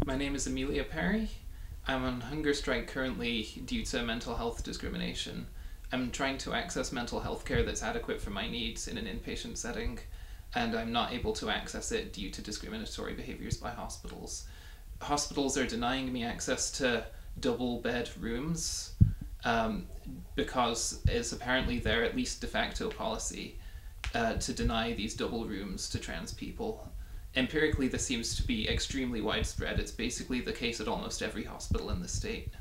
My name is Amelia Perry. I'm on hunger strike currently due to mental health discrimination. I'm trying to access mental health care that's adequate for my needs in an inpatient setting, and I'm not able to access it due to discriminatory behaviours by hospitals. Hospitals are denying me access to double bed rooms because it's apparently their at least de facto policy to deny these double rooms to trans people. Empirically, this seems to be extremely widespread. It's basically the case at almost every hospital in the state.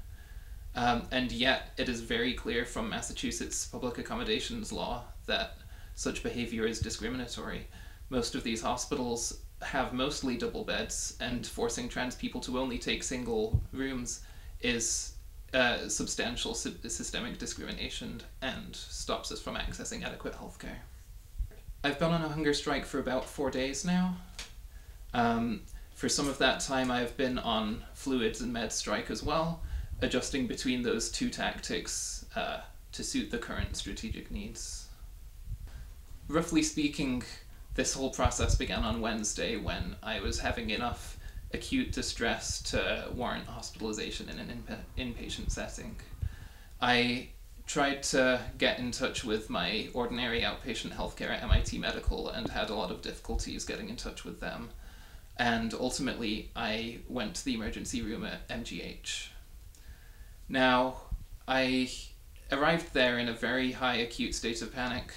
And yet, it is very clear from Massachusetts public accommodations law that such behavior is discriminatory. Most of these hospitals have mostly double beds, and forcing trans people to only take single rooms is substantial systemic discrimination and stops us from accessing adequate healthcare. I've been on a hunger strike for about 4 days now. For some of that time I've been on fluids and med strike as well, adjusting between those two tactics to suit the current strategic needs. Roughly speaking, this whole process began on Wednesday when I was having enough acute distress to warrant hospitalization in an inpatient setting. I tried to get in touch with my ordinary outpatient healthcare at MIT Medical and had a lot of difficulties getting in touch with them. And ultimately, I went to the emergency room at MGH. Now, I arrived there in a very high acute state of panic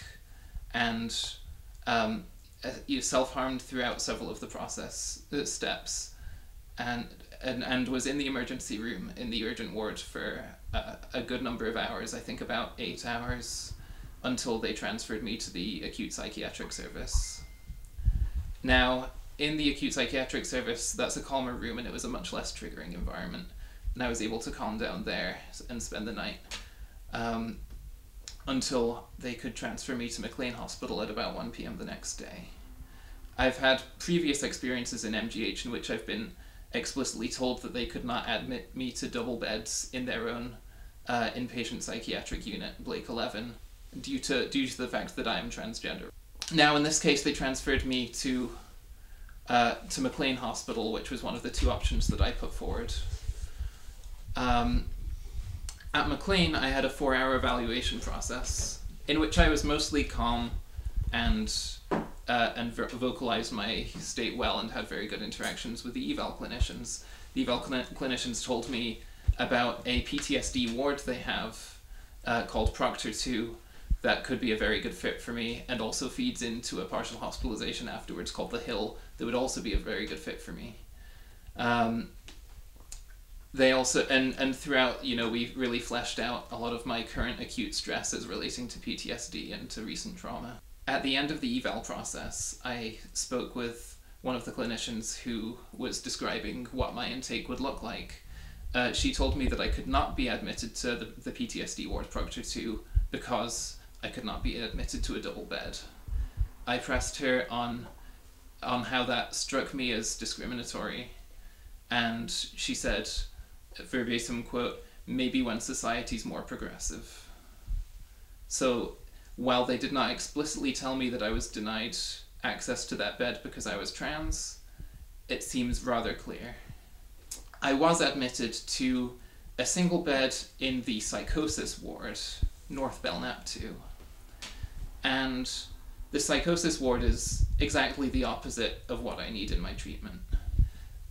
and self-harmed throughout several of the steps, and was in the emergency room in the urgent ward for a good number of hours, I think about 8 hours, until they transferred me to the acute psychiatric service. Now, in the acute psychiatric service, that's a calmer room and it was a much less triggering environment, and I was able to calm down there and spend the night until they could transfer me to McLean Hospital at about 1 p.m. the next day. I've had previous experiences in MGH in which I've been explicitly told that they could not admit me to double beds in their own inpatient psychiatric unit, Blake 11, due to the fact that I am transgender. Now, in this case, they transferred me to McLean Hospital, which was one of the two options that I put forward. At McLean, I had a 4-hour evaluation process in which I was mostly calm and vocalized my state well and had very good interactions with the eval clinicians. The eval clinicians told me about a PTSD ward they have called Proctor 2 that could be a very good fit for me, and also feeds into a partial hospitalization afterwards called The Hill that would also be a very good fit for me. They also, and throughout, we really fleshed out a lot of my current acute stress as relating to PTSD and to recent trauma. At the end of the eval process, I spoke with one of the clinicians who was describing what my intake would look like. She told me that I could not be admitted to the PTSD ward Proctor 2 because I could not be admitted to a double bed. I pressed her on how that struck me as discriminatory, and she said, verbatim quote, "maybe when society's more progressive." So, while they did not explicitly tell me that I was denied access to that bed because I was trans, it seems rather clear. I was admitted to a single bed in the psychosis ward, North Belknap 2. And the psychosis ward is exactly the opposite of what I need in my treatment.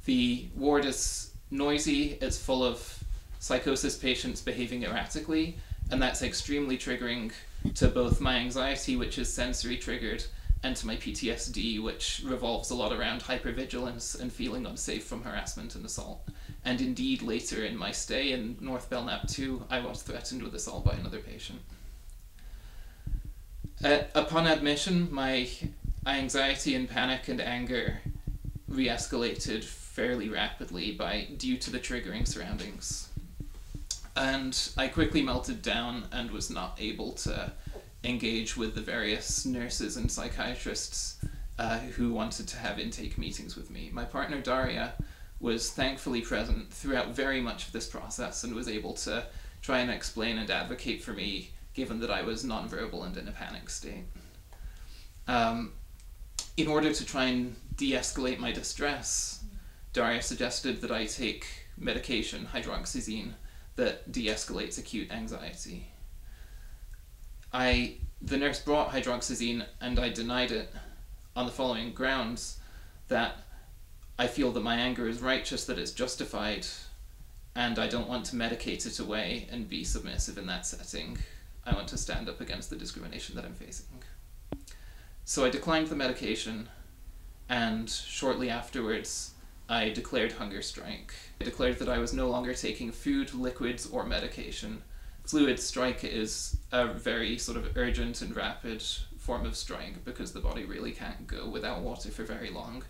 The ward is noisy, it's full of psychosis patients behaving erratically, and that's extremely triggering to both my anxiety, which is sensory triggered, and to my PTSD, which revolves a lot around hypervigilance and feeling unsafe from harassment and assault. And indeed, later in my stay in North Belknap 2, I was threatened with assault by another patient. Upon admission, my anxiety and panic and anger re-escalated fairly rapidly due to the triggering surroundings. And I quickly melted down and was not able to engage with the various nurses and psychiatrists who wanted to have intake meetings with me. My partner Daria was thankfully present throughout very much of this process and was able to try and explain and advocate for me, given that I was nonverbal and in a panic state. In order to try and de-escalate my distress, Daria suggested that I take medication, hydroxyzine, that de-escalates acute anxiety. The nurse brought hydroxyzine and I denied it on the following grounds: that I feel that my anger is righteous, that it's justified, and I don't want to medicate it away and be submissive in that setting. I want to stand up against the discrimination that I'm facing. So I declined the medication, and shortly afterwards I declared hunger strike. I declared that I was no longer taking food, liquids, or medication. Fluid strike is a very sort of urgent and rapid form of strike because the body really can't go without water for very long.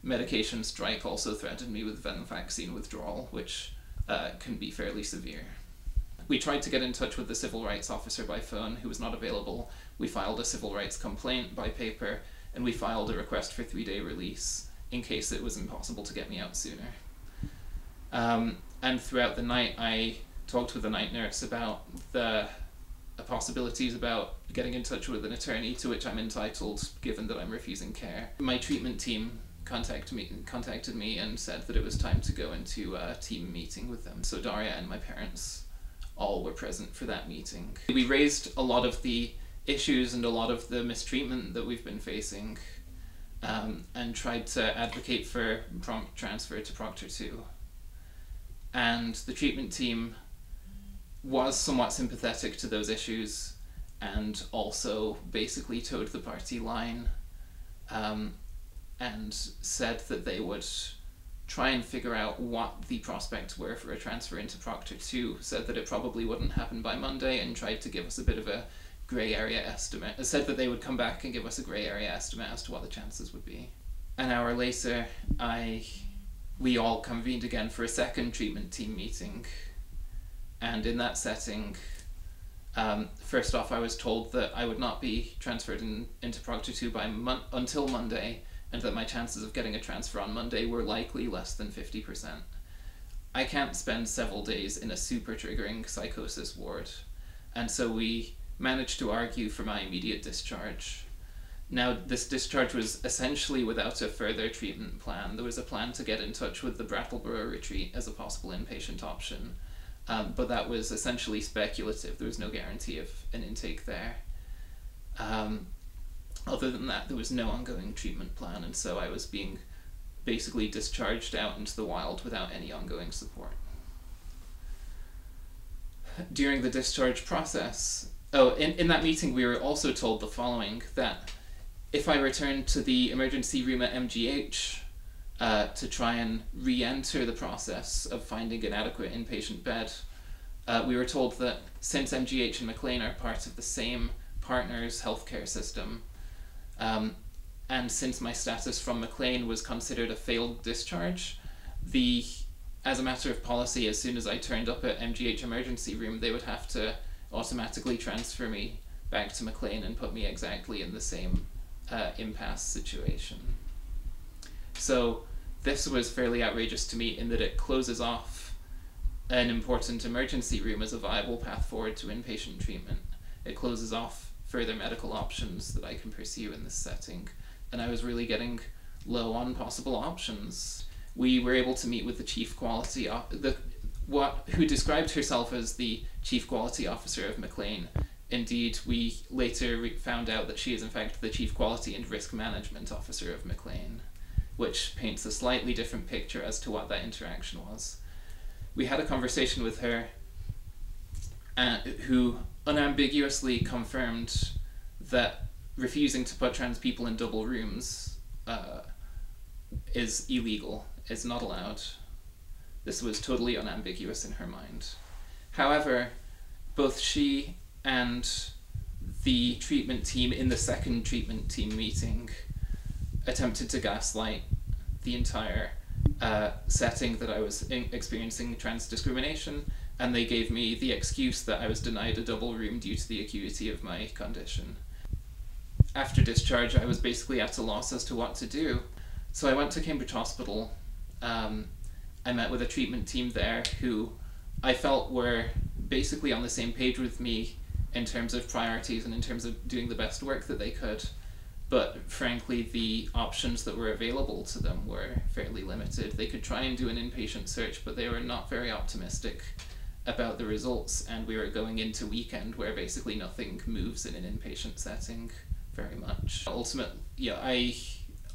Medication strike also threatened me with vaccine withdrawal, which can be fairly severe. We tried to get in touch with the civil rights officer by phone, who was not available. We filed a civil rights complaint by paper, and we filed a request for 3-day release in case it was impossible to get me out sooner. And throughout the night, I talked with the night nurse about the possibilities about getting in touch with an attorney, to which I'm entitled given that I'm refusing care. My treatment team contacted me and said that it was time to go into a team meeting with them. So Daria and my parents all were present for that meeting. We raised a lot of the issues and a lot of the mistreatment that we've been facing, and tried to advocate for prompt transfer to Proctor 2. And the treatment team was somewhat sympathetic to those issues and also basically towed the party line, and said that they would try and figure out what the prospects were for a transfer into Proctor 2, said that it probably wouldn't happen by Monday, and tried to give us a bit of a grey area estimate. It said that they would come back and give us a grey area estimate as to what the chances would be. An hour later, we all convened again for a second treatment team meeting, and in that setting, first off, I was told that I would not be transferred into Proctor 2 until Monday, and that my chances of getting a transfer on Monday were likely less than 50%. I can't spend several days in a super triggering psychosis ward, and so we managed to argue for my immediate discharge. Now, this discharge was essentially without a further treatment plan. There was a plan to get in touch with the Brattleboro retreat as a possible inpatient option, but that was essentially speculative. There was no guarantee of an intake there. Other than that, there was no ongoing treatment plan, and so I was being basically discharged out into the wild without any ongoing support. During the discharge process, in that meeting we were also told the following, that if I returned to the emergency room at MGH to try and re-enter the process of finding an adequate inpatient bed, we were told that since MGH and McLean are part of the same partners' healthcare system, and since my status from McLean was considered a failed discharge, as a matter of policy, as soon as I turned up at MGH emergency room, they would have to automatically transfer me back to McLean and put me exactly in the same impasse situation. So this was fairly outrageous to me in that it closes off an important emergency room as a viable path forward to inpatient treatment. It closes off further medical options that I can pursue in this setting, and I was really getting low on possible options. We were able to meet with the chief quality who described herself as the chief quality officer of McLean. Indeed, we later found out that she is in fact the chief quality and risk management officer of McLean, which paints a slightly different picture as to what that interaction was. We had a conversation with her, who unambiguously confirmed that refusing to put trans people in double rooms is illegal, is not allowed. This was totally unambiguous in her mind. However, both she and the treatment team in the second treatment team meeting attempted to gaslight the entire setting that I was experiencing trans discrimination, and they gave me the excuse that I was denied a double room due to the acuity of my condition. After discharge, I was basically at a loss as to what to do. So I went to Cambridge Hospital. I met with a treatment team there who I felt were basically on the same page with me in terms of priorities and in terms of doing the best work that they could. but frankly the options that were available to them were fairly limited. They could try and do an inpatient search, but they were not very optimistic about the results, and we were going into weekend where basically nothing moves in an inpatient setting very much. I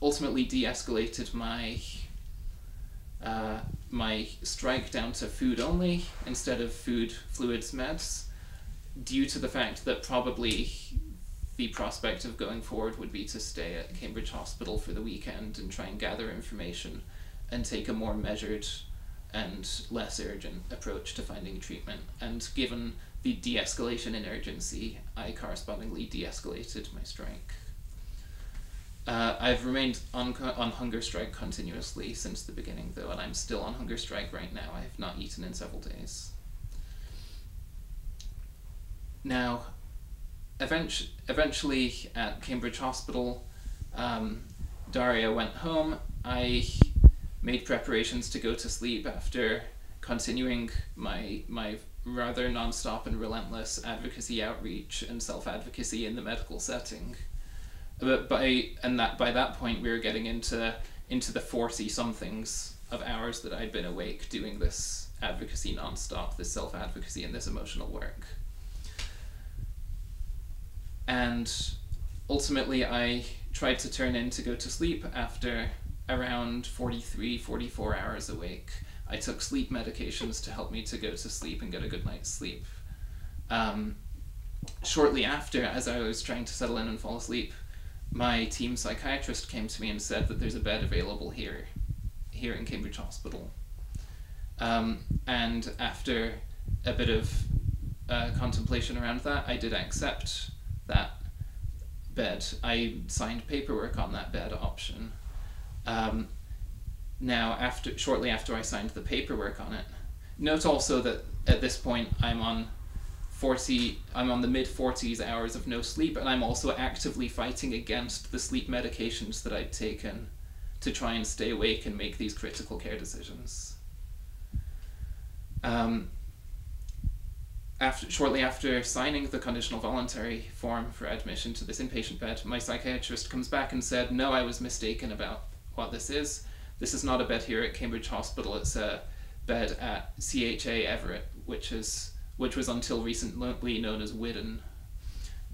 ultimately de-escalated my strike down to food only instead of food, fluids, meds, due to the fact that probably the prospect of going forward would be to stay at Cambridge Hospital for the weekend and try and gather information and take a more measured and less urgent approach to finding treatment. And given the de-escalation in urgency, I correspondingly de-escalated my strike. I've remained on hunger strike continuously since the beginning, though, and I'm still on hunger strike right now. I have not eaten in several days. Now, eventually at Cambridge Hospital, Daria went home. I made preparations to go to sleep after continuing my rather non-stop and relentless advocacy outreach and self-advocacy in the medical setting. But by that point we were getting into the 40-somethings of hours that I'd been awake doing this advocacy non-stop, this self-advocacy and this emotional work. And ultimately I tried to turn in to go to sleep after around 44 hours awake. I took sleep medications to help me to go to sleep and get a good night's sleep. Shortly after, as I was trying to settle in and fall asleep, my team psychiatrist came to me and said that there's a bed available here in Cambridge Hospital. And after a bit of contemplation around that, I did accept that bed. I signed paperwork on that bed option. Now, shortly after I signed the paperwork on it, note also that at this point I'm on the mid-40s hours of no sleep, and I'm also actively fighting against the sleep medications that I'd taken to try and stay awake and make these critical care decisions. Shortly after signing the conditional voluntary form for admission to this inpatient bed, my psychiatrist comes back and said, no, I was mistaken about what this is. This is not a bed here at Cambridge Hospital, it's a bed at CHA Everett, which was until recently known as Whidden.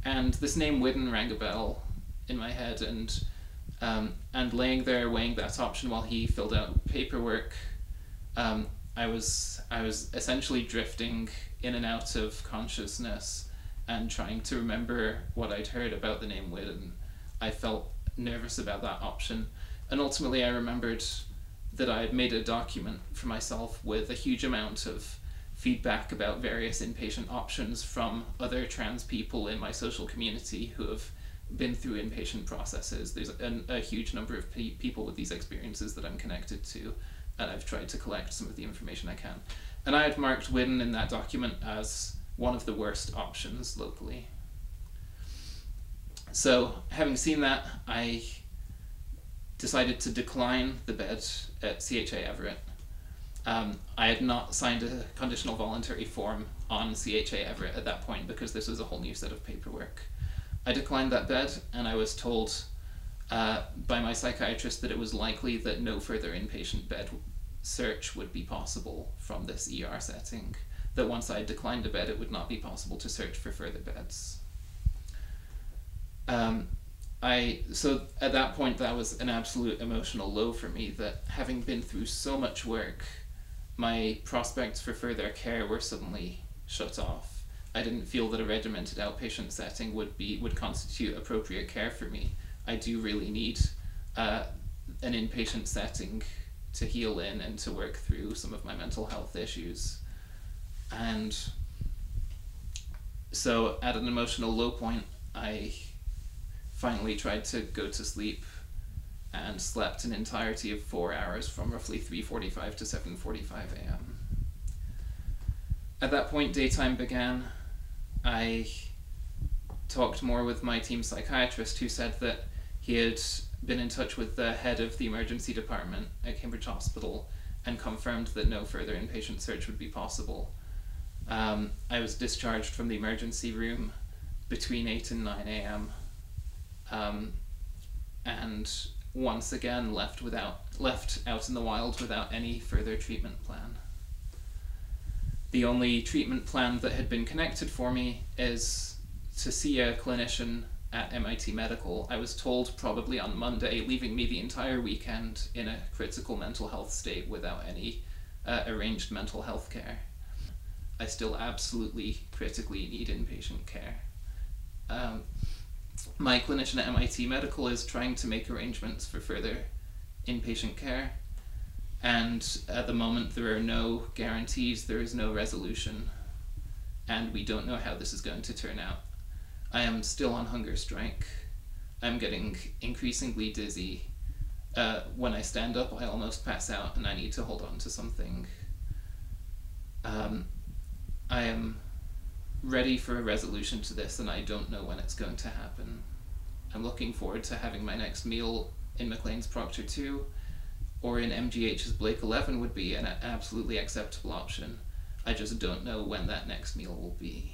And this name Whidden rang a bell in my head, and laying there weighing that option while he filled out paperwork, I was essentially drifting in and out of consciousness and trying to remember what I'd heard about the name Whidden. I felt nervous about that option, and ultimately I remembered that I had made a document for myself with a huge amount of feedback about various inpatient options from other trans people in my social community who have been through inpatient processes. There's a huge number of people with these experiences that I'm connected to, and I've tried to collect some of the information I can. And I had marked Whidden in that document as one of the worst options locally. So, having seen that, I decided to decline the bed at CHA Everett. I had not signed a conditional voluntary form on CHA Everett at that point because this was a whole new set of paperwork. I declined that bed, and I was told by my psychiatrist that it was likely that no further inpatient bed search would be possible from this ER setting, that once I declined a bed it would not be possible to search for further beds. So at that point that was an absolute emotional low for me, that having been through so much work, my prospects for further care were suddenly shut off. I didn't feel that a regimented outpatient setting would constitute appropriate care for me. I do really need an inpatient setting to heal in and to work through some of my mental health issues. And so at an emotional low point, I finally tried to go to sleep and slept an entirety of 4 hours from roughly 3:45 to 7:45 a.m. At that point, daytime began. I talked more with my team psychiatrist, who said that he had been in touch with the head of the emergency department at Cambridge Hospital and confirmed that no further inpatient search would be possible. I was discharged from the emergency room between 8 and 9 a.m. and once again left out in the wild without any further treatment plan. The only treatment plan that had been connected for me is to see a clinician at MIT Medical. I was told probably on Monday, leaving me the entire weekend in a critical mental health state without any arranged mental health care. I still absolutely critically need inpatient care. My clinician at MIT Medical is trying to make arrangements for further inpatient care, and at the moment there are no guarantees, there is no resolution, and we don't know how this is going to turn out. I am still on hunger strike. I'm getting increasingly dizzy. When I stand up, I almost pass out and I need to hold on to something. I am ready for a resolution to this, and I don't know when it's going to happen. I'm looking forward to having my next meal in McLean's Proctor 2, or in MGH's Blake 11 would be an absolutely acceptable option. I just don't know when that next meal will be.